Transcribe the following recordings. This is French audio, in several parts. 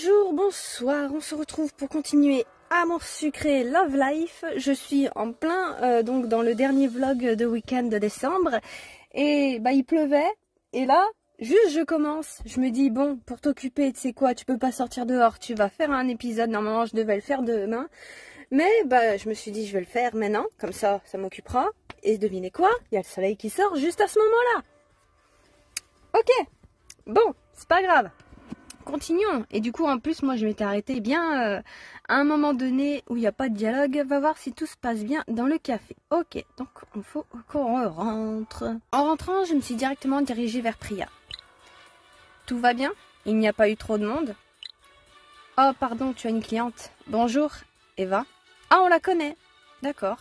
Bonjour, bonsoir, on se retrouve pour continuer à mon sucré Love Life. Je suis en plein donc dans le dernier vlog de week-end de décembre et il pleuvait et là juste je commence, je me dis bon pour t'occuper tu sais quoi, tu peux pas sortir dehors, tu vas faire un épisode, normalement je devais le faire demain mais je me suis dit je vais le faire maintenant, comme ça m'occupera et devinez quoi, il y a le soleil qui sort juste à ce moment-là. Ok, bon c'est pas grave. Continuons. Et du coup, en plus, moi, je m'étais arrêtée bien à un moment donné où il n'y a pas de dialogue. Va voir si tout se passe bien dans le café. Ok, donc il faut qu'on rentre. En rentrant, je me suis directement dirigée vers Priya. Tout va bien? Il n'y a pas eu trop de monde? Oh, pardon, tu as une cliente. Bonjour, Eva. Ah, on la connaît. D'accord.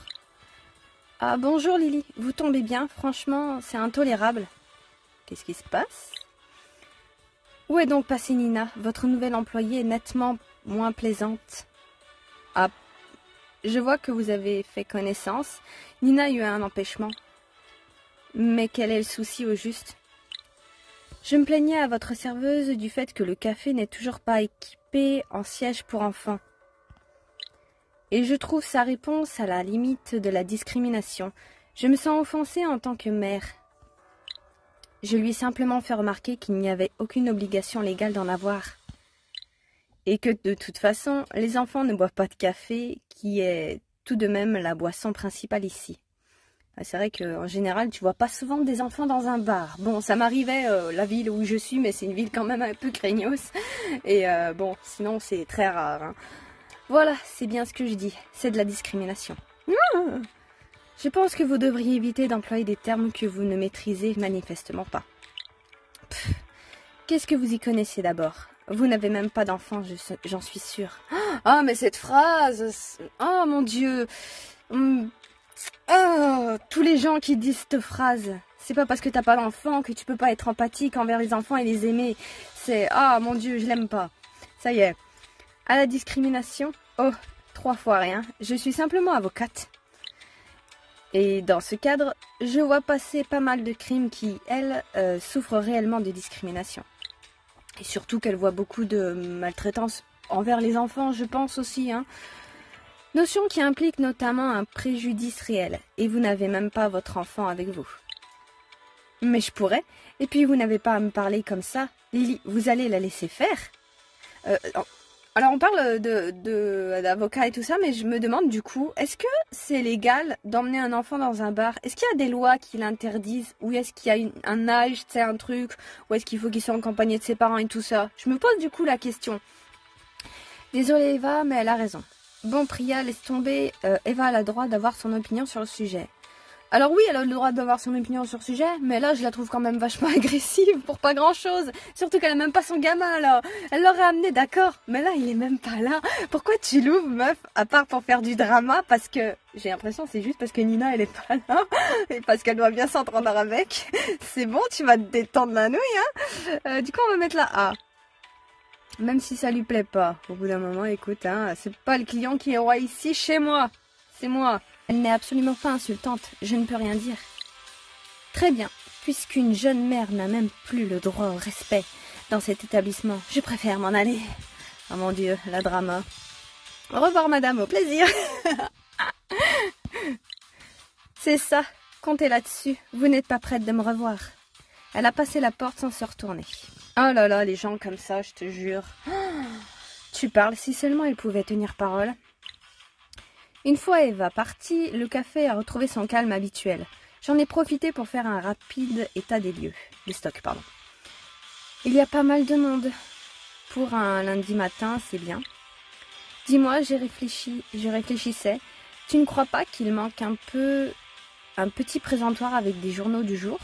Ah, bonjour Lily. Vous tombez bien, franchement, c'est intolérable. Qu'est-ce qui se passe? Où est donc passée Nina? Votre nouvelle employée est nettement moins plaisante. Ah, je vois que vous avez fait connaissance. Nina a eu un empêchement. Mais quel est le souci au juste? Je me plaignais à votre serveuse du fait que le café n'est toujours pas équipé en siège pour enfants. Et je trouve sa réponse à la limite de la discrimination. Je me sens offensée en tant que mère. Je lui ai simplement fait remarquer qu'il n'y avait aucune obligation légale d'en avoir. Et que de toute façon, les enfants ne boivent pas de café, qui est tout de même la boisson principale ici. C'est vrai qu'en général, tu vois pas souvent des enfants dans un bar. Bon, ça m'arrivait, la ville où je suis, mais c'est une ville quand même un peu craignos. Et bon, sinon c'est très rare. Hein. Voilà, c'est bien ce que je dis, c'est de la discrimination. Je pense que vous devriez éviter d'employer des termes que vous ne maîtrisez manifestement pas. Qu'est-ce que vous y connaissez d'abord? Vous n'avez même pas d'enfant, j'en suis sûre. Ah, mais cette phrase... Oh, mon Dieu. Oh, tous les gens qui disent cette phrase. C'est pas parce que t'as pas d'enfant que tu peux pas être empathique envers les enfants et les aimer. C'est... Ah, mon Dieu, je l'aime pas. Ça y est. À la discrimination? Oh, 3 fois rien. Je suis simplement avocate. Et dans ce cadre, je vois passer pas mal de crimes qui, elles, souffrent réellement de discrimination. Et surtout qu'elles voient beaucoup de maltraitance envers les enfants, je pense aussi. Hein. Notion qui implique notamment un préjudice réel. Et vous n'avez même pas votre enfant avec vous. Mais je pourrais. Et puis vous n'avez pas à me parler comme ça. Lily, vous allez la laisser faire Alors on parle d'avocat et tout ça, mais je me demande du coup, est-ce que c'est légal d'emmener un enfant dans un bar? Est-ce qu'il y a des lois qui l'interdisent? Ou est-ce qu'il y a un âge, tu sais, un truc? Ou est-ce qu'il faut qu'il soit accompagné de ses parents et tout ça? Je me pose du coup la question. Désolée Eva, mais elle a raison. Bon Priya, laisse tomber, Eva a le droit d'avoir son opinion sur le sujet. Alors oui, elle a le droit d'avoir son opinion sur le sujet, mais là, je la trouve quand même vachement agressive pour pas grand-chose. Surtout qu'elle a même pas son gamin, là. Elle l'aurait amené, d'accord, mais là, il est même pas là. Pourquoi tu l'ouvres, meuf, à part pour faire du drama? Parce que, j'ai l'impression, c'est juste parce que Nina, elle est pas là, et parce qu'elle doit bien s'entendre avec. C'est bon, tu vas te détendre la nouille, hein. Du coup, on va mettre la A. Même si ça lui plaît pas. Au bout d'un moment, écoute, hein, c'est pas le client qui est roi ici, chez moi. C'est moi. Elle n'est absolument pas insultante, je ne peux rien dire. Très bien, puisqu'une jeune mère n'a même plus le droit au respect dans cet établissement, je préfère m'en aller. Oh mon Dieu, la drama. Au revoir madame, au plaisir. C'est ça, comptez là-dessus, vous n'êtes pas prête de me revoir. Elle a passé la porte sans se retourner. Oh là là, les gens comme ça, je te jure. Tu parles, si seulement elle pouvait tenir parole. Une fois Eva partie, le café a retrouvé son calme habituel. J'en ai profité pour faire un rapide état des lieux. Des stocks, pardon. Il y a pas mal de monde. Pour un lundi matin, c'est bien. Dis-moi, je réfléchissais. Tu ne crois pas qu'il manque un petit présentoir avec des journaux du jour?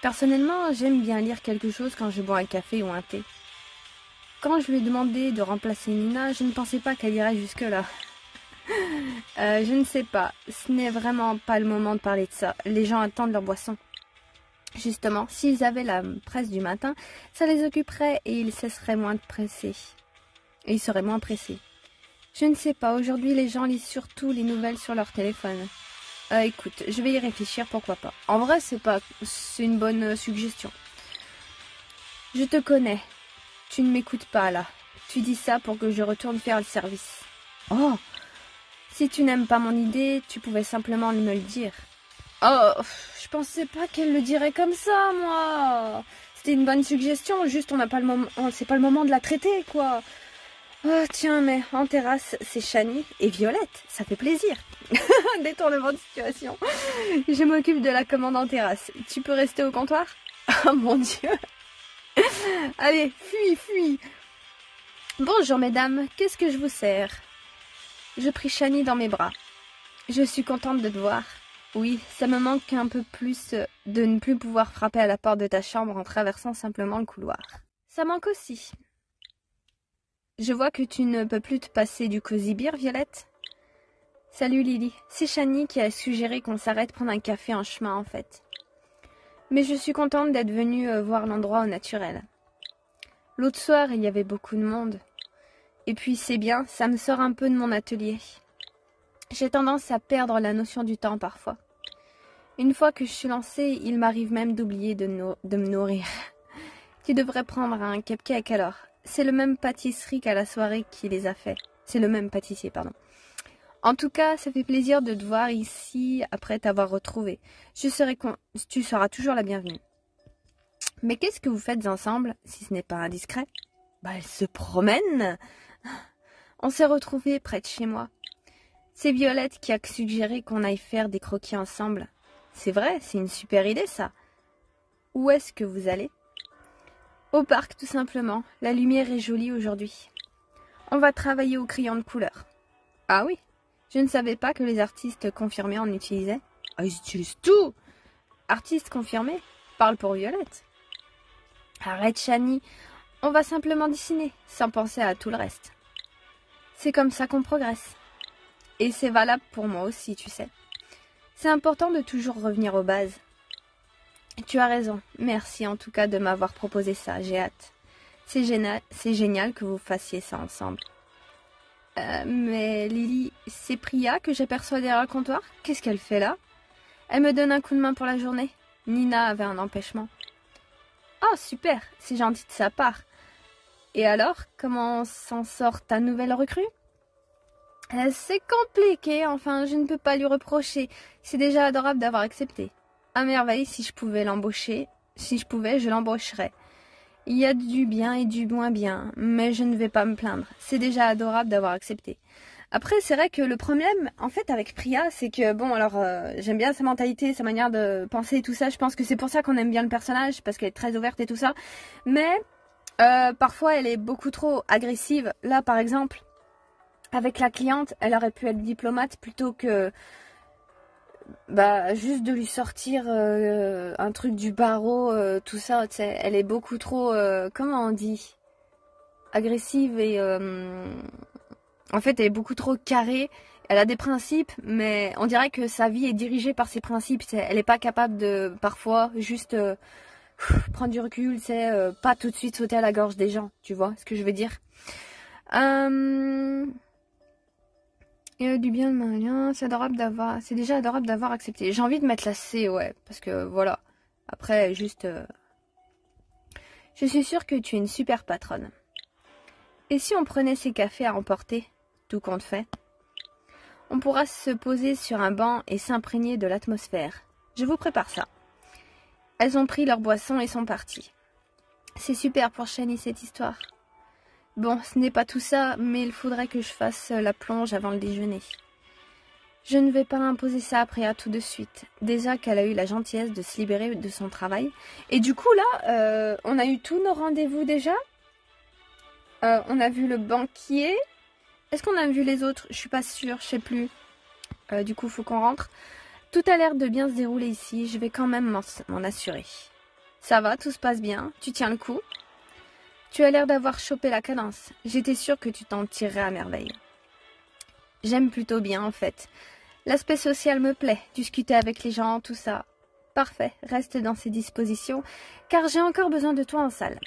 Personnellement, j'aime bien lire quelque chose quand je bois un café ou un thé. Quand je lui ai demandé de remplacer Nina, je ne pensais pas qu'elle irait jusque-là. Je ne sais pas, ce n'est vraiment pas le moment de parler de ça. Les gens attendent leur boisson. Justement, s'ils avaient la presse du matin, ça les occuperait et ils cesseraient moins de presser. Et ils seraient moins pressés. Je ne sais pas, aujourd'hui les gens lisent surtout les nouvelles sur leur téléphone. Écoute, je vais y réfléchir, pourquoi pas. En vrai, c'est une bonne suggestion. Je te connais. Tu ne m'écoutes pas là. Tu dis ça pour que je retourne faire le service. Oh, si tu n'aimes pas mon idée, tu pouvais simplement me le dire. Oh, je pensais pas qu'elle le dirait comme ça, moi. C'était une bonne suggestion, juste on n'a pas le moment, c'est pas le moment de la traiter, quoi. Oh, tiens, mais en terrasse, c'est Chani et Violette, ça fait plaisir. Détournement de situation. Je m'occupe de la commande en terrasse. Tu peux rester au comptoir? Oh mon Dieu. Allez, fuis, fuis. Bonjour mesdames, qu'est-ce que je vous sers? Je pris Chani dans mes bras. Je suis contente de te voir. Oui, ça me manque un peu plus de ne plus pouvoir frapper à la porte de ta chambre en traversant simplement le couloir. Ça manque aussi. Je vois que tu ne peux plus te passer du cosy beer, Violette. Salut Lily, c'est Chani qui a suggéré qu'on s'arrête prendre un café en chemin en fait. Mais je suis contente d'être venue voir l'endroit au naturel. L'autre soir, il y avait beaucoup de monde. Et puis c'est bien, ça me sort un peu de mon atelier. J'ai tendance à perdre la notion du temps parfois. Une fois que je suis lancée, il m'arrive même d'oublier de me nourrir. Tu devrais prendre un cupcake alors. C'est le même pâtisserie qu'à la soirée qui les a fait. C'est le même pâtissier, pardon. En tout cas, ça fait plaisir de te voir ici après t'avoir retrouvé. Tu seras toujours la bienvenue. Mais qu'est-ce que vous faites ensemble, si ce n'est pas indiscret? Bah, elle se promène. On s'est retrouvés près de chez moi. C'est Violette qui a suggéré qu'on aille faire des croquis ensemble. C'est vrai, c'est une super idée ça. Où est-ce que vous allez? Au parc tout simplement. La lumière est jolie aujourd'hui. On va travailler au crayon de couleur. Ah oui, je ne savais pas que les artistes confirmés en utilisaient. Ah, ils utilisent tout. Artiste confirmé, parle pour Violette. Arrête Chani, on va simplement dessiner, sans penser à tout le reste. C'est comme ça qu'on progresse. Et c'est valable pour moi aussi, tu sais. C'est important de toujours revenir aux bases. Tu as raison. Merci en tout cas de m'avoir proposé ça. J'ai hâte. C'est génial que vous fassiez ça ensemble. Mais Lily, c'est Priya que j'aperçois derrière le comptoir. Qu'est-ce qu'elle fait là? Elle me donne un coup de main pour la journée. Nina avait un empêchement. Oh, super. C'est gentil de sa part. Et alors, comment s'en sort ta nouvelle recrue? C'est compliqué, enfin, je ne peux pas lui reprocher. C'est déjà adorable d'avoir accepté. À merveille, si je pouvais l'embaucher, si je pouvais, je l'embaucherais. Il y a du bien et du moins bien, mais je ne vais pas me plaindre. C'est déjà adorable d'avoir accepté. Après, c'est vrai que le problème, en fait, avec Priya, c'est que, bon, alors, j'aime bien sa mentalité, sa manière de penser et tout ça. Je pense que c'est pour ça qu'on aime bien le personnage, parce qu'elle est très ouverte et tout ça. Mais, parfois, elle est beaucoup trop agressive. Là, par exemple, avec la cliente, elle aurait pu être diplomate plutôt que juste de lui sortir un truc du barreau, tout ça, tu sais. Elle est beaucoup trop, comment on dit, agressive et en fait elle est beaucoup trop carrée. Elle a des principes, mais on dirait que sa vie est dirigée par ses principes. Elle n'est pas capable de parfois juste prendre du recul, pas tout de suite sauter à la gorge des gens, tu vois ce que je veux dire. Il y a du bien de malin, c'est déjà adorable d'avoir accepté. J'ai envie de mettre la C, ouais, parce que voilà. Après, juste... Je suis sûre que tu es une super patronne. Et si on prenait ces cafés à emporter, tout compte fait, on pourra se poser sur un banc et s'imprégner de l'atmosphère. Je vous prépare ça. Elles ont pris leur boisson et sont parties. C'est super pour Chani cette histoire. Bon, ce n'est pas tout ça, mais il faudrait que je fasse la plonge avant le déjeuner. Je ne vais pas imposer ça à Priya tout de suite. Déjà qu'elle a eu la gentillesse de se libérer de son travail. Et du coup, là, on a eu tous nos rendez-vous déjà. On a vu le banquier. Est-ce qu'on a vu les autres? Je suis pas sûre, je sais plus. Du coup, faut qu'on rentre. Tout a l'air de bien se dérouler ici. Je vais quand même m'en assurer. Ça va, tout se passe bien. Tu tiens le coup? Tu as l'air d'avoir chopé la cadence. J'étais sûre que tu t'en tirerais à merveille. J'aime plutôt bien, en fait. L'aspect social me plaît. Discuter avec les gens, tout ça. Parfait. Reste dans ces dispositions, car j'ai encore besoin de toi en salle.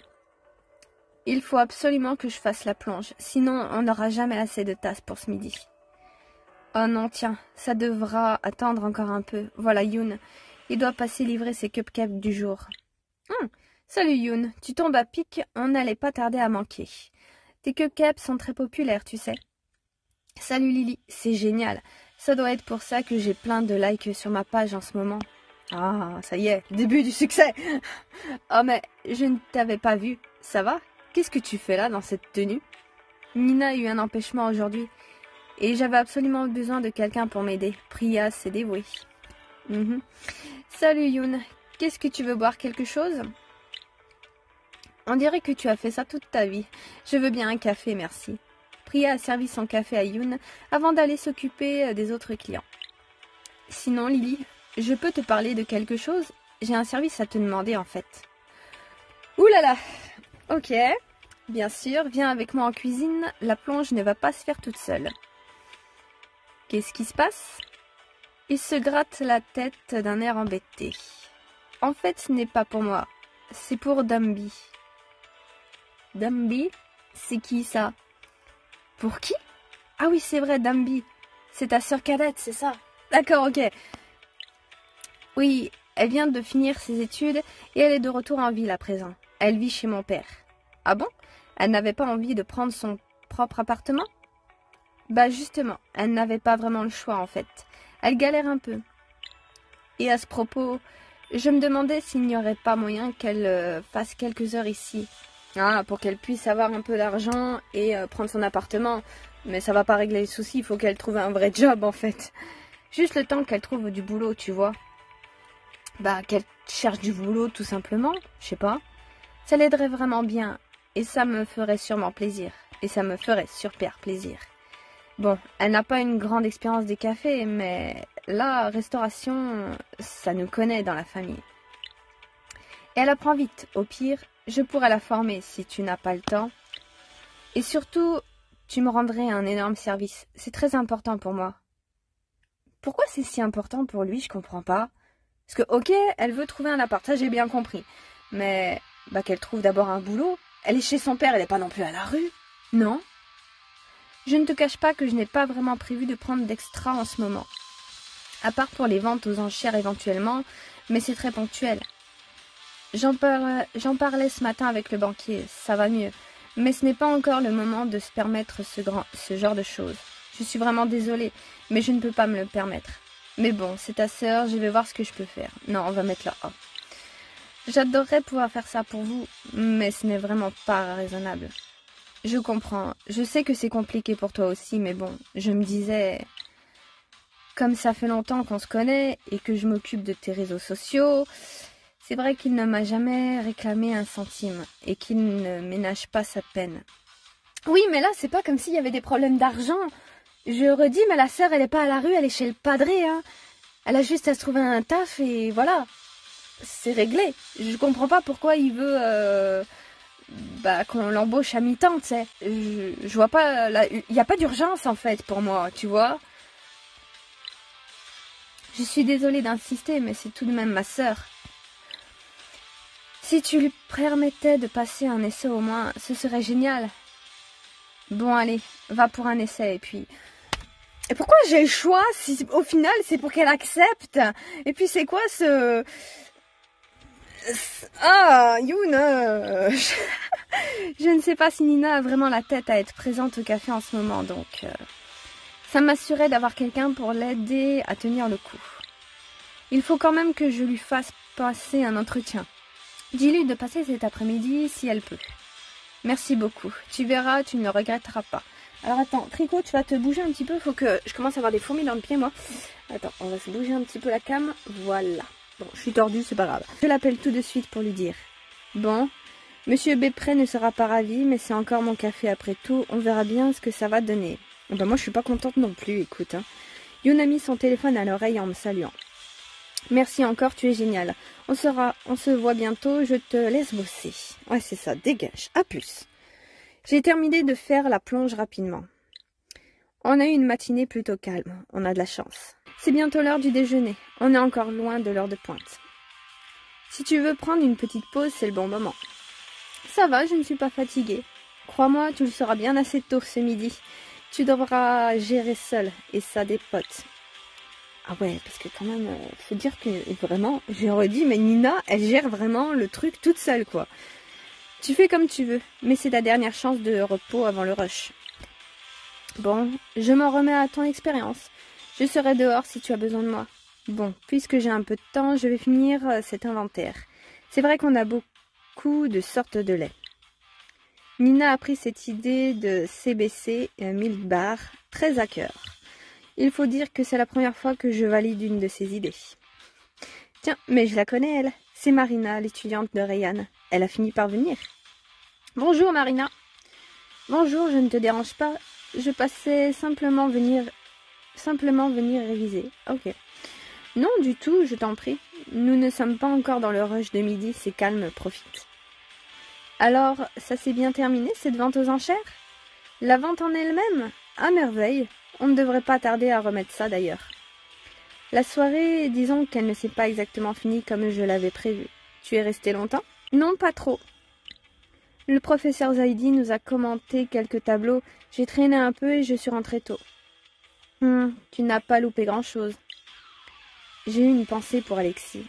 Il faut absolument que je fasse la plonge, sinon on n'aura jamais assez de tasses pour ce midi. Oh non, tiens, ça devra attendre encore un peu. Voilà Yoon. Il doit passer livrer ses cupcakes du jour. Salut Yoon, tu tombes à pic, on n'allait pas tarder à manquer. Tes cupcakes sont très populaires, tu sais. Salut Lily, c'est génial. Ça doit être pour ça que j'ai plein de likes sur ma page en ce moment. Ah, ça y est, début du succès. Oh mais, je ne t'avais pas vu. Ça va? Qu'est-ce que tu fais là dans cette tenue? Nina a eu un empêchement aujourd'hui. Et j'avais absolument besoin de quelqu'un pour m'aider. Priya s'est dévouée. Salut Yoon, qu'est-ce que tu veux boire, quelque chose? On dirait que tu as fait ça toute ta vie. Je veux bien un café, merci. Priya a servi son café à Yoon avant d'aller s'occuper des autres clients. Sinon, Lily, je peux te parler de quelque chose? J'ai un service à te demander en fait. Ouh là là! Ok, bien sûr, viens avec moi en cuisine. La plonge ne va pas se faire toute seule. Qu'est-ce qui se passe? Il se gratte la tête d'un air embêté. En fait, ce n'est pas pour moi. C'est pour Dambi. Dambi? C'est qui ça? Pour qui? Ah oui, c'est vrai, Dambi. C'est ta sœur cadette, c'est ça? D'accord, ok. Oui, elle vient de finir ses études et elle est de retour en ville à présent. Elle vit chez mon père. Ah bon? Elle n'avait pas envie de prendre son propre appartement? Bah justement, elle n'avait pas vraiment le choix en fait. Elle galère un peu. Et à ce propos, je me demandais s'il n'y aurait pas moyen qu'elle fasse quelques heures ici. Ah, pour qu'elle puisse avoir un peu d'argent et prendre son appartement. Mais ça va pas régler les soucis, il faut qu'elle trouve un vrai job en fait. Juste le temps qu'elle trouve du boulot, tu vois. Bah, qu'elle cherche du boulot tout simplement, je sais pas. Ça l'aiderait vraiment bien et ça me ferait sûrement plaisir. Et ça me ferait super plaisir. Bon, elle n'a pas une grande expérience des cafés, mais la restauration, ça nous connaît dans la famille. Et elle apprend vite, au pire, je pourrais la former si tu n'as pas le temps. Et surtout, tu me rendrais un énorme service. C'est très important pour moi. Pourquoi c'est si important pour lui, je comprends pas. Parce que, ok, elle veut trouver un appart, ça j'ai bien compris. Mais, bah qu'elle trouve d'abord un boulot. Elle est chez son père, elle n'est pas non plus à la rue. Non? Je ne te cache pas que je n'ai pas vraiment prévu de prendre d'extra en ce moment. À part pour les ventes aux enchères éventuellement, mais c'est très ponctuel. J'en parlais ce matin avec le banquier, ça va mieux. Mais ce n'est pas encore le moment de se permettre ce genre de choses. Je suis vraiment désolée, mais je ne peux pas me le permettre. Mais bon, c'est ta sœur, je vais voir ce que je peux faire. Non, on va mettre là A. J'adorerais pouvoir faire ça pour vous, mais ce n'est vraiment pas raisonnable. Je comprends. Je sais que c'est compliqué pour toi aussi, mais bon, je me disais... Comme ça fait longtemps qu'on se connaît et que je m'occupe de tes réseaux sociaux, c'est vrai qu'il ne m'a jamais réclamé un centime et qu'il ne ménage pas sa peine. Oui, mais là, c'est pas comme s'il y avait des problèmes d'argent. Je redis, mais la sœur, elle est pas à la rue, elle est chez le padré, hein. Elle a juste à se trouver un taf et voilà. C'est réglé. Je comprends pas pourquoi il veut... qu'on l'embauche à mi-temps, tu sais. Je vois pas... Il n'y a pas d'urgence, en fait, pour moi, tu vois. Je suis désolée d'insister, mais c'est tout de même ma sœur. Si tu lui permettais de passer un essai au moins, ce serait génial. Bon, allez, va pour un essai, et puis... Et pourquoi j'ai le choix si au final c'est pour qu'elle accepte? Et puis c'est quoi ce... Ah, Yoon, je ne sais pas si Nina a vraiment la tête à être présente au café en ce moment, donc... Ça m'assurait d'avoir quelqu'un pour l'aider à tenir le coup. Il faut quand même que je lui fasse passer un entretien. Dis-lui de passer cet après-midi si elle peut. Merci beaucoup. Tu verras, tu ne le regretteras pas. Alors attends, Tricot, tu vas te bouger un petit peu. Faut que je commence à avoir des fourmis dans le pied, moi. Attends, on va se bouger un petit peu la cam. Voilà. Bon, je suis tordue, c'est pas grave. Je l'appelle tout de suite pour lui dire. Bon, Monsieur Bé-Pré ne sera pas ravi, mais c'est encore mon café après tout. On verra bien ce que ça va donner. Ben moi, je suis pas contente non plus, écoute. Hein. Yoon a mis son téléphone à l'oreille en me saluant. Merci encore, tu es génial. On se voit bientôt, je te laisse bosser. Ouais, c'est ça, dégage. À plus. J'ai terminé de faire la plonge rapidement. On a eu une matinée plutôt calme, on a de la chance. C'est bientôt l'heure du déjeuner, on est encore loin de l'heure de pointe. Si tu veux prendre une petite pause, c'est le bon moment. Ça va, je ne suis pas fatiguée. Crois-moi, tu le seras bien assez tôt ce midi. Tu devras gérer seul, et ça des potes. Ah ouais, parce que quand même, faut dire que vraiment, j'ai redit, mais Nina, elle gère vraiment le truc toute seule, quoi. Tu fais comme tu veux, mais c'est ta dernière chance de repos avant le rush. Bon, je m'en remets à ton expérience. Je serai dehors si tu as besoin de moi. Bon, puisque j'ai un peu de temps, je vais finir cet inventaire. C'est vrai qu'on a beaucoup de sortes de lait. Nina a pris cette idée de CBC Milk Bar très à cœur. Il faut dire que c'est la première fois que je valide une de ses idées. Tiens, mais je la connais elle. C'est Marina, l'étudiante de Ryan. Elle a fini par venir. Bonjour Marina. Bonjour, je ne te dérange pas. Je passais simplement venir réviser. Ok. Non, du tout, je t'en prie. Nous ne sommes pas encore dans le rush de midi, c'est calme, profite. Alors, ça s'est bien terminé, cette vente aux enchères? La vente en elle-même? À merveille. On ne devrait pas tarder à remettre ça d'ailleurs. La soirée, disons qu'elle ne s'est pas exactement finie comme je l'avais prévu. Tu es resté longtemps? Non, pas trop. Le professeur Zaidi nous a commenté quelques tableaux. J'ai traîné un peu et je suis rentrée tôt. Tu n'as pas loupé grand-chose. J'ai eu une pensée pour Alexis.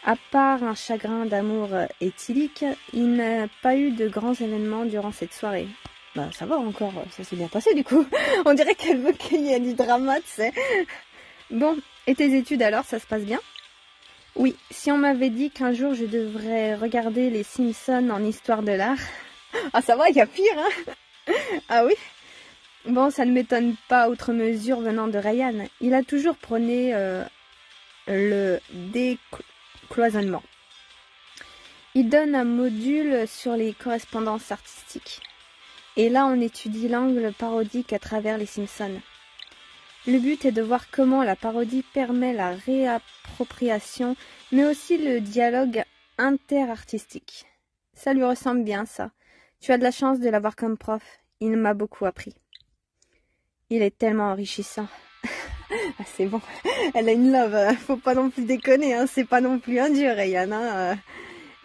À part un chagrin d'amour éthylique, il n'a pas eu de grands événements durant cette soirée. Bah ça va encore, ça s'est bien passé du coup. On dirait qu'elle veut qu'il y ait du drama, tu sais. Bon, et tes études alors, ça se passe bien? Oui, si on m'avait dit qu'un jour je devrais regarder les Simpsons en histoire de l'art... Ah ça va, il y a pire, hein. Ah oui? Bon, ça ne m'étonne pas outre mesure venant de Ryan. Il a toujours prôné le décloisonnement. Il donne un module sur les correspondances artistiques. Et là, on étudie l'angle parodique à travers les Simpsons. Le but est de voir comment la parodie permet la réappropriation, mais aussi le dialogue interartistique. Ça lui ressemble bien, ça. Tu as de la chance de l'avoir comme prof. Il m'a beaucoup appris. Il est tellement enrichissant. Ah, c'est bon. Elle a une love. Faut pas non plus déconner, hein. C'est pas non plus un dieu, Ryan. Hein.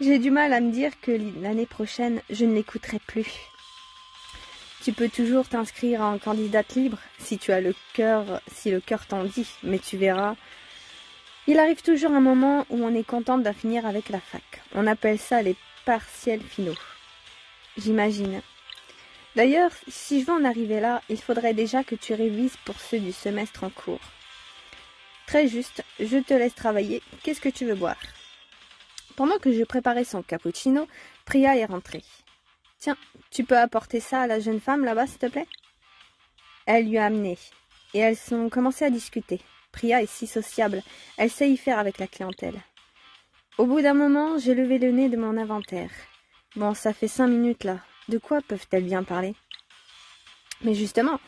J'ai du mal à me dire que l'année prochaine, je ne l'écouterai plus. Tu peux toujours t'inscrire en candidate libre si tu as le cœur, si le cœur t'en dit, mais tu verras. Il arrive toujours un moment où on est contente d'en finir avec la fac. On appelle ça les partiels finaux. J'imagine. D'ailleurs, si je veux en arriver là, il faudrait déjà que tu révises pour ceux du semestre en cours. Très juste, je te laisse travailler. Qu'est-ce que tu veux boire? Pendant que je préparais son cappuccino, Priya est rentrée. Tiens, tu peux apporter ça à la jeune femme là-bas, s'il te plaît? Elle lui a amené, et elles ont commencé à discuter. Priya est si sociable, elle sait y faire avec la clientèle. Au bout d'un moment, j'ai levé le nez de mon inventaire. Bon, ça fait 5 minutes là. De quoi peuvent-elles bien parler? Mais justement,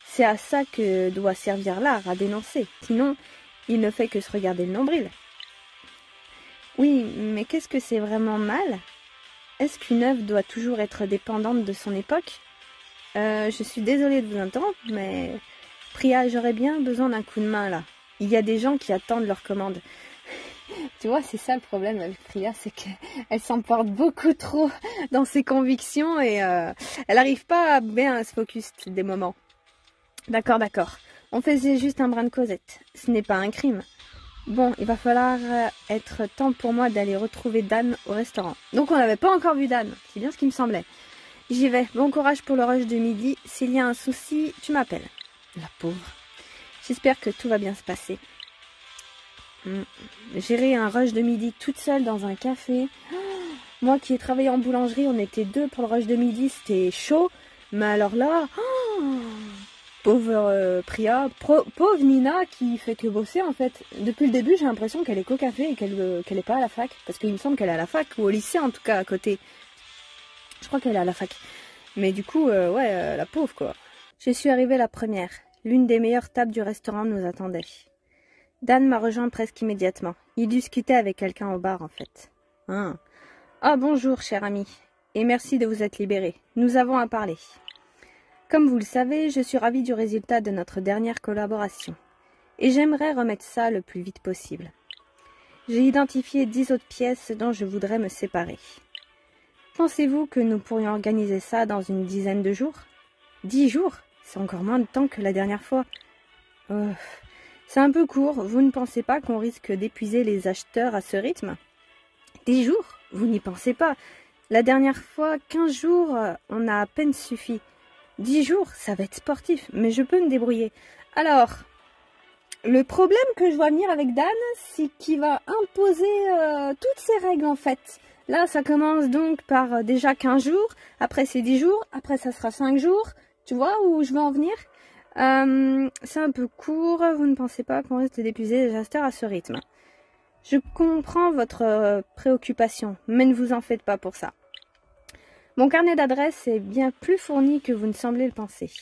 c'est à ça que doit servir l'art, à dénoncer. Sinon, il ne fait que se regarder le nombril. Oui, mais qu'est-ce que c'est vraiment mal? Est-ce qu'une œuvre doit toujours être dépendante de son époque? Je suis désolée de vous interrompre, mais... Priya, j'aurais bien besoin d'un coup de main, là. Il y a des gens qui attendent leur commande. Tu vois, c'est ça le problème avec Priya, c'est qu'elle s'emporte beaucoup trop dans ses convictions et elle n'arrive pas bien à se focus des moments. D'accord, d'accord. On faisait juste un brin de causette. Ce n'est pas un crime. Bon, il va falloir être temps pour moi d'aller retrouver Dan au restaurant. Donc on n'avait pas encore vu Dan, c'est bien ce qui me semblait. J'y vais, bon courage pour le rush de midi. S'il y a un souci, tu m'appelles. La pauvre. J'espère que tout va bien se passer. Gérer un rush de midi toute seule dans un café. Moi qui ai travaillé en boulangerie, on était 2 pour le rush de midi, c'était chaud. Mais alors là... Pauvre Priya, pauvre Nina qui fait que bosser en fait. Depuis le début, j'ai l'impression qu'elle est qu'au café et qu'elle est pas à la fac. Parce qu'il me semble qu'elle est à la fac, ou au lycée en tout cas, à côté. Je crois qu'elle est à la fac. Mais du coup, la pauvre quoi. Je suis arrivée la première. L'une des meilleures tables du restaurant nous attendait. Dan m'a rejoint presque immédiatement. Il discutait avec quelqu'un au bar en fait. Ah bonjour cher ami. Et merci de vous être libéré. Nous avons à parler. Comme vous le savez, je suis ravie du résultat de notre dernière collaboration. Et j'aimerais remettre ça le plus vite possible. J'ai identifié 10 autres pièces dont je voudrais me séparer. Pensez-vous que nous pourrions organiser ça dans une dizaine de jours? 10 jours? C'est encore moins de temps que la dernière fois. C'est un peu court, vous ne pensez pas qu'on risque d'épuiser les acheteurs à ce rythme? 10 jours? Vous n'y pensez pas. La dernière fois, 15 jours, on a à peine suffi. 10 jours, ça va être sportif, mais je peux me débrouiller. Alors, le problème que je vois venir avec Dan, c'est qu'il va imposer toutes ces règles en fait. Là, ça commence donc par déjà 15 jours, après c'est 10 jours, après ça sera 5 jours. Tu vois où je veux en venir? C'est un peu court, vous ne pensez pas qu'on risque d'épuiser les acheteurs à ce rythme. Je comprends votre préoccupation, mais ne vous en faites pas pour ça. Mon carnet d'adresses est bien plus fourni que vous ne semblez le penser.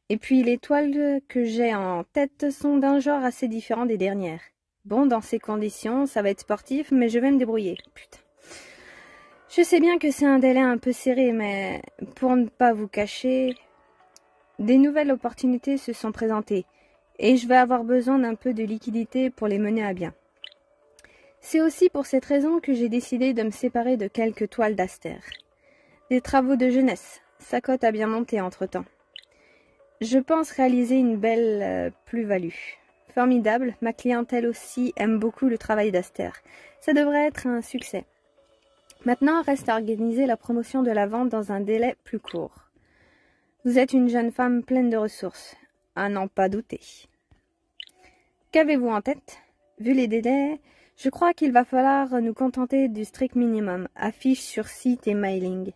Et puis les toiles que j'ai en tête sont d'un genre assez différent des dernières. Bon, dans ces conditions, ça va être sportif, mais je vais me débrouiller. Putain. Je sais bien que c'est un délai un peu serré, mais pour ne pas vous cacher, des nouvelles opportunités se sont présentées, et je vais avoir besoin d'un peu de liquidité pour les mener à bien. C'est aussi pour cette raison que j'ai décidé de me séparer de quelques toiles d'Aster. Des travaux de jeunesse, sa cote a bien monté entre-temps. Je pense réaliser une belle plus-value. Formidable, ma clientèle aussi aime beaucoup le travail d'Aster. Ça devrait être un succès. Maintenant, reste à organiser la promotion de la vente dans un délai plus court. Vous êtes une jeune femme pleine de ressources, à n'en pas douter. Qu'avez-vous en tête? Vu les délais, je crois qu'il va falloir nous contenter du strict minimum, affiches sur site et mailing.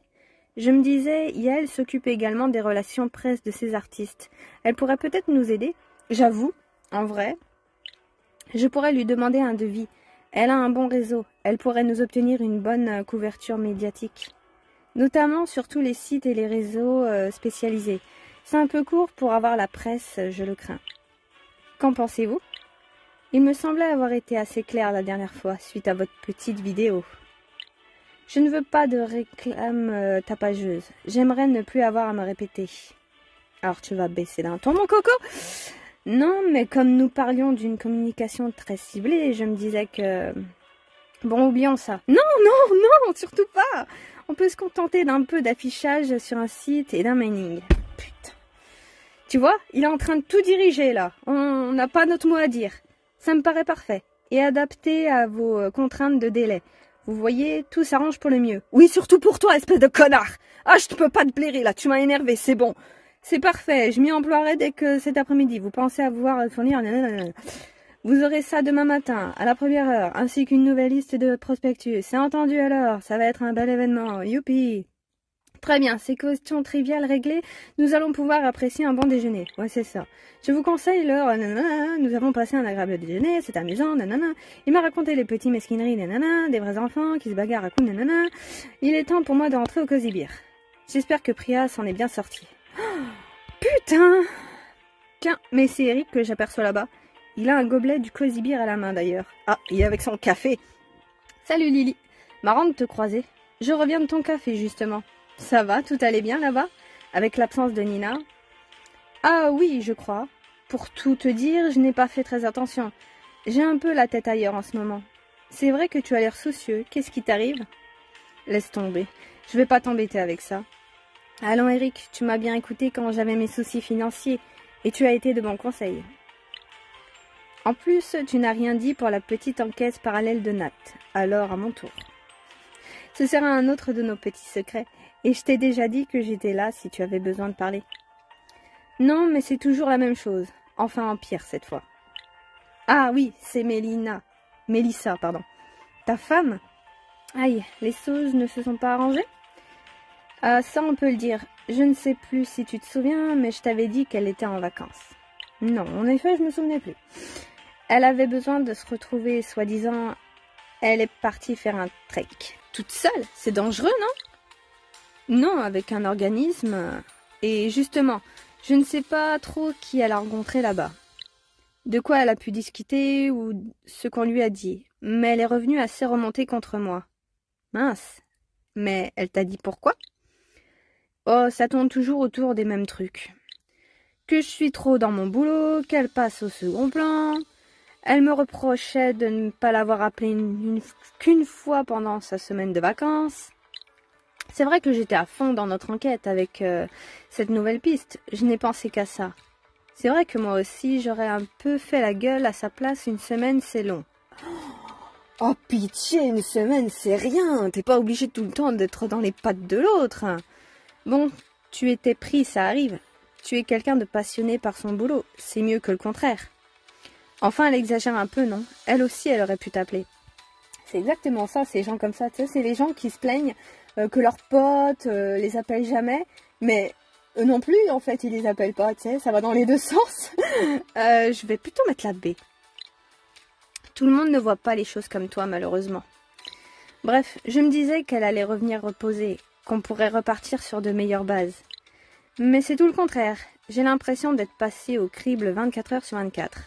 Je me disais, Yael s'occupe également des relations presse de ces artistes. Elle pourrait peut-être nous aider. J'avoue, en vrai, je pourrais lui demander un devis. Elle a un bon réseau. Elle pourrait nous obtenir une bonne couverture médiatique. Notamment sur tous les sites et les réseaux spécialisés. C'est un peu court pour avoir la presse, je le crains. Qu'en pensez-vous? Il me semblait avoir été assez clair la dernière fois, suite à votre petite vidéo. Je ne veux pas de réclame tapageuse. J'aimerais ne plus avoir à me répéter. Alors tu vas baisser d'un ton, mon coco? Non, mais comme nous parlions d'une communication très ciblée, je me disais que... Bon, oublions ça. Non, non, non, surtout pas. On peut se contenter d'un peu d'affichage sur un site et d'un mailing. Putain. Tu vois, il est en train de tout diriger là. On n'a pas notre mot à dire. Ça me paraît parfait. Et adapté à vos contraintes de délai. Vous voyez, tout s'arrange pour le mieux. Oui, surtout pour toi, espèce de connard. Ah, je ne peux pas te blairer là, tu m'as énervé, c'est bon. C'est parfait, je m'y emploierai dès que cet après-midi. Vous pensez avoir fournir... Vous aurez ça demain matin, à la première heure, ainsi qu'une nouvelle liste de prospectus. C'est entendu alors, ça va être un bel événement. Youpi! Très bien, ces questions triviales réglées, nous allons pouvoir apprécier un bon déjeuner. Ouais, c'est ça. Je vous conseille l'heure, nous avons passé un agréable déjeuner, c'est amusant, nanana. Il m'a raconté les petits mesquineries, nanana, des vrais enfants qui se bagarrent à coups, nanana. Il est temps pour moi de rentrer au Cosy Beer. J'espère que Priya s'en est bien sorti. Oh, putain! Tiens, mais c'est Eric que j'aperçois là-bas. Il a un gobelet du Cosy Beer à la main d'ailleurs. Ah, il est avec son café. Salut Lily. Marrant de te croiser. Je reviens de ton café justement. Ça va, tout allait bien là-bas? Avec l'absence de Nina? Ah oui, je crois. Pour tout te dire, je n'ai pas fait très attention. J'ai un peu la tête ailleurs en ce moment. C'est vrai que tu as l'air soucieux. Qu'est-ce qui t'arrive? Laisse tomber. Je vais pas t'embêter avec ça. Allons Eric, tu m'as bien écouté quand j'avais mes soucis financiers et tu as été de bons conseils. En plus, tu n'as rien dit pour la petite enquête parallèle de Nat. Alors à mon tour. Ce sera un autre de nos petits secrets. Et je t'ai déjà dit que j'étais là si tu avais besoin de parler. Non, mais c'est toujours la même chose. Enfin en pire cette fois. Ah oui, c'est Mélissa, pardon. Ta femme? Aïe, les choses ne se sont pas arrangées? Ah, ça on peut le dire. Je ne sais plus si tu te souviens, mais je t'avais dit qu'elle était en vacances. Non, en effet, je me souvenais plus. Elle avait besoin de se retrouver, soi-disant. Elle est partie faire un trek. Toute seule? C'est dangereux, non? Non, avec un organisme. Et justement, je ne sais pas trop qui elle a rencontré là-bas. De quoi elle a pu discuter ou ce qu'on lui a dit. Mais elle est revenue assez remontée contre moi. Mince. Mais elle t'a dit pourquoi? Oh, ça tourne toujours autour des mêmes trucs. Que je suis trop dans mon boulot, qu'elle passe au second plan. Elle me reprochait de ne pas l'avoir appelée qu'une fois pendant sa semaine de vacances. C'est vrai que j'étais à fond dans notre enquête avec cette nouvelle piste. Je n'ai pensé qu'à ça. C'est vrai que moi aussi, j'aurais un peu fait la gueule à sa place. Une semaine, c'est long. Oh pitié, une semaine c'est rien, t'es pas obligé tout le temps d'être dans les pattes de l'autre. Bon, tu étais pris, ça arrive. Tu es quelqu'un de passionné par son boulot, c'est mieux que le contraire. Enfin, elle exagère un peu, non? Elle aussi, elle aurait pu t'appeler. C'est exactement ça, ces gens comme ça, tu sais, c'est les gens qui se plaignent que leurs potes les appellent jamais, mais eux non plus, en fait, ils les appellent pas, tu sais, ça va dans les deux sens. Je vais plutôt mettre la B. Tout le monde ne voit pas les choses comme toi, malheureusement. Bref, je me disais qu'elle allait revenir reposer, qu'on pourrait repartir sur de meilleures bases. Mais c'est tout le contraire. J'ai l'impression d'être passée au crible 24 heures sur 24.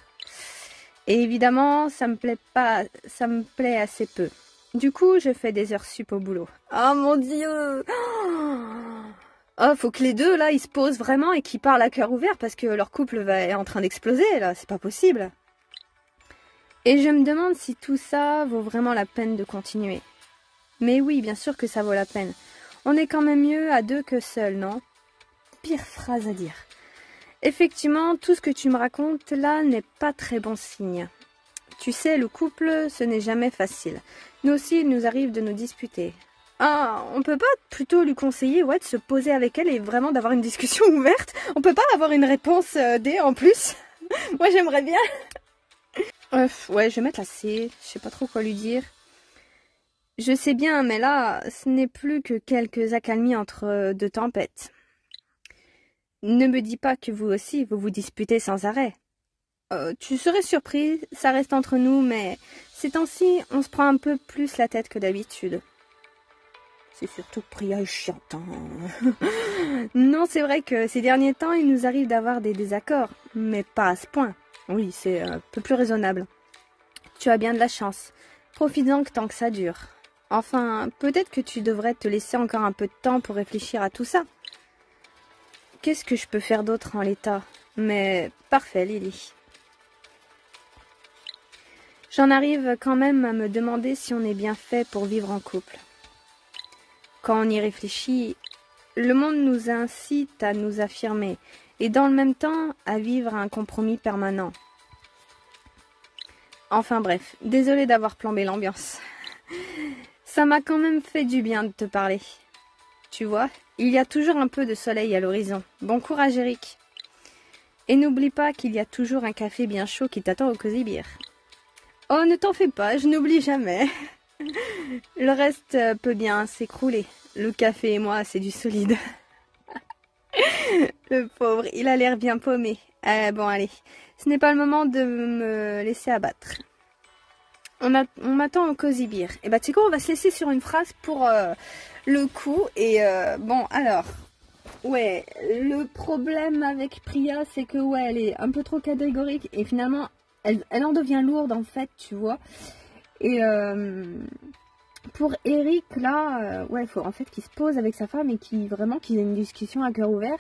Et évidemment, ça me plaît assez peu. Du coup, je fais des heures sup au boulot. Oh mon Dieu! Oh, faut que les deux, là, ils se posent vraiment et qu'ils parlent à cœur ouvert parce que leur couple est en train d'exploser, là. C'est pas possible. Et je me demande si tout ça vaut vraiment la peine de continuer. Mais oui, bien sûr que ça vaut la peine. On est quand même mieux à deux que seul, non? Pire phrase à dire. Effectivement, tout ce que tu me racontes là n'est pas très bon signe. Tu sais, le couple, ce n'est jamais facile. Nous aussi, il nous arrive de nous disputer. Ah, on peut pas plutôt lui conseiller, ouais, de se poser avec elle et vraiment d'avoir une discussion ouverte? On peut pas avoir une réponse D en plus? Moi, j'aimerais bien. Ouais, je vais mettre la C, je sais pas trop quoi lui dire. Je sais bien, mais là, ce n'est plus que quelques accalmies entre deux tempêtes. Ne me dis pas que vous aussi, vous vous disputez sans arrêt. Tu serais surpris, ça reste entre nous, mais ces temps-ci, on se prend un peu plus la tête que d'habitude. C'est surtout que Priya est chiante. Non, c'est vrai que ces derniers temps, il nous arrive d'avoir des désaccords, mais pas à ce point. Oui, c'est un peu plus raisonnable. Tu as bien de la chance. Profites-en tant que ça dure. Enfin, peut-être que tu devrais te laisser encore un peu de temps pour réfléchir à tout ça. Qu'est-ce que je peux faire d'autre en l'état? Mais parfait, Lily. J'en arrive quand même à me demander si on est bien fait pour vivre en couple. Quand on y réfléchit, le monde nous incite à nous affirmer et dans le même temps à vivre un compromis permanent. Enfin bref, désolée d'avoir plombé l'ambiance. Ça m'a quand même fait du bien de te parler. Tu vois, il y a toujours un peu de soleil à l'horizon. Bon courage, Eric. Et n'oublie pas qu'il y a toujours un café bien chaud qui t'attend au Cozy Beer. Oh, ne t'en fais pas, je n'oublie jamais. Le reste peut bien s'écrouler. Le café et moi, c'est du solide. Le pauvre, il a l'air bien paumé. Bon, allez, ce n'est pas le moment de me laisser abattre. On m'attend au Cozy Beer. Et bah, tu sais quoi, on va se laisser sur une phrase pour le coup. Et bon, alors, ouais, le problème avec Priya, c'est que, ouais, elle est un peu trop catégorique. Et finalement, elle en devient lourde, en fait, tu vois. Et pour Eric, là, ouais, il faut en fait qu'il se pose avec sa femme et qu'ils aient une discussion à cœur ouvert.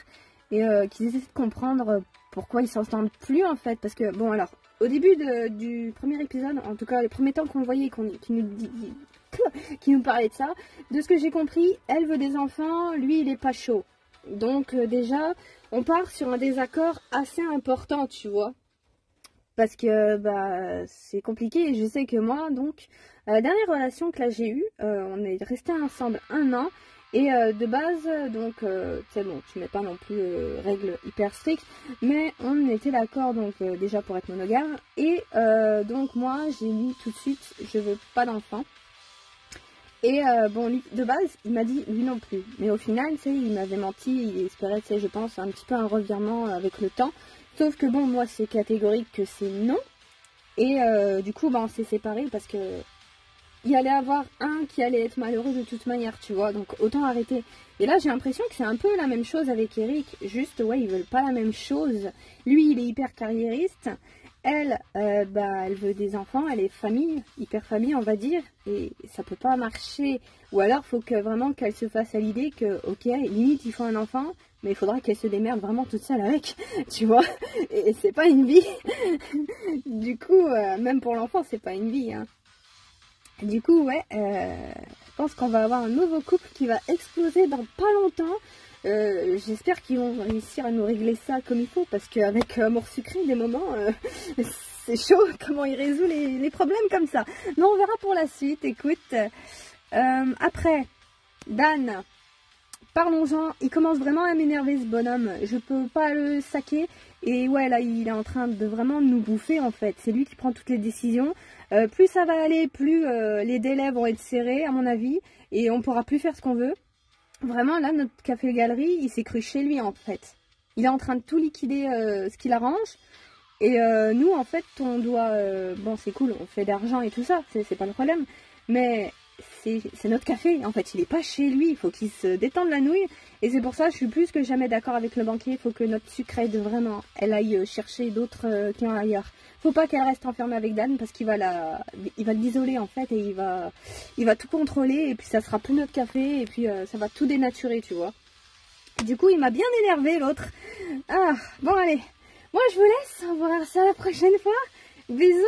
Et qu'ils essaient de comprendre pourquoi ils s'entendent plus, en fait. Parce que, bon, alors, au début du premier épisode, en tout cas, les premiers temps qu'on le voyait, qui nous parlait de ça, de ce que j'ai compris, elle veut des enfants, lui, il est pas chaud. Donc, déjà, on part sur un désaccord assez important, tu vois. Parce que bah c'est compliqué et je sais que moi, donc, la dernière relation que là j'ai eue, on est resté ensemble 1 an. Et de base, donc, tu sais, bon, tu mets pas non plus règles hyper strictes, mais on était d'accord, donc, déjà pour être monogame. Et donc, moi, j'ai dit tout de suite, je veux pas d'enfant. Et bon, lui, de base, il m'a dit lui non plus. Mais au final, tu sais, il m'avait menti, il espérait, tu sais, je pense, un petit peu un revirement avec le temps. Sauf que bon, moi, c'est catégorique que c'est non. Et du coup, bah, on s'est séparés parce que il y allait avoir un qui allait être malheureux de toute manière, tu vois. Donc, autant arrêter. Et là, j'ai l'impression que c'est un peu la même chose avec Eric. Juste, ouais, ils veulent pas la même chose. Lui, il est hyper carriériste. Elle, bah, elle veut des enfants. Elle est famille, hyper famille, on va dire. Et ça peut pas marcher. Ou alors, faut que vraiment qu'elle se fasse à l'idée que, ok, limite, il faut un enfant. Mais il faudra qu'elle se démerde vraiment toute seule avec, tu vois. Et c'est pas une vie. Du coup, même pour l'enfant, c'est pas une vie, hein. Du coup, ouais, je pense qu'on va avoir un nouveau couple qui va exploser dans pas longtemps. J'espère qu'ils vont réussir à nous régler ça comme il faut, parce qu'avec Amour Sucré, des moments, c'est chaud comment il résout les problèmes comme ça. Mais on verra pour la suite, écoute. Après, Dan, parlons-en. Il commence vraiment à m'énerver ce bonhomme. Je peux pas le saquer. Et ouais, là, il est en train de vraiment nous bouffer en fait. C'est lui qui prend toutes les décisions. Plus ça va aller, plus les délais vont être serrés à mon avis. Et on pourra plus faire ce qu'on veut. Vraiment, là, notre café-galerie, il s'est cru chez lui en fait. Il est en train de tout liquider ce qu'il arrange. Et nous, en fait, on doit... bon, c'est cool, on fait d'argent et tout ça, c'est pas le problème. Mais c'est notre café, en fait, il est pas chez lui, il faut qu'il se détende la nouille. Et c'est pour ça que je suis plus que jamais d'accord avec le banquier. Il faut que notre sucrède, vraiment, elle aille chercher d'autres clients ailleurs. Faut pas qu'elle reste enfermée avec Dan parce qu'il va l'isoler, en fait, et il va tout contrôler. Et puis ça sera plus notre café, et puis ça va tout dénaturer, tu vois. Du coup, il m'a bien énervé, l'autre. Ah, bon, allez. Moi, je vous laisse. On va voir ça la prochaine fois. Bisous.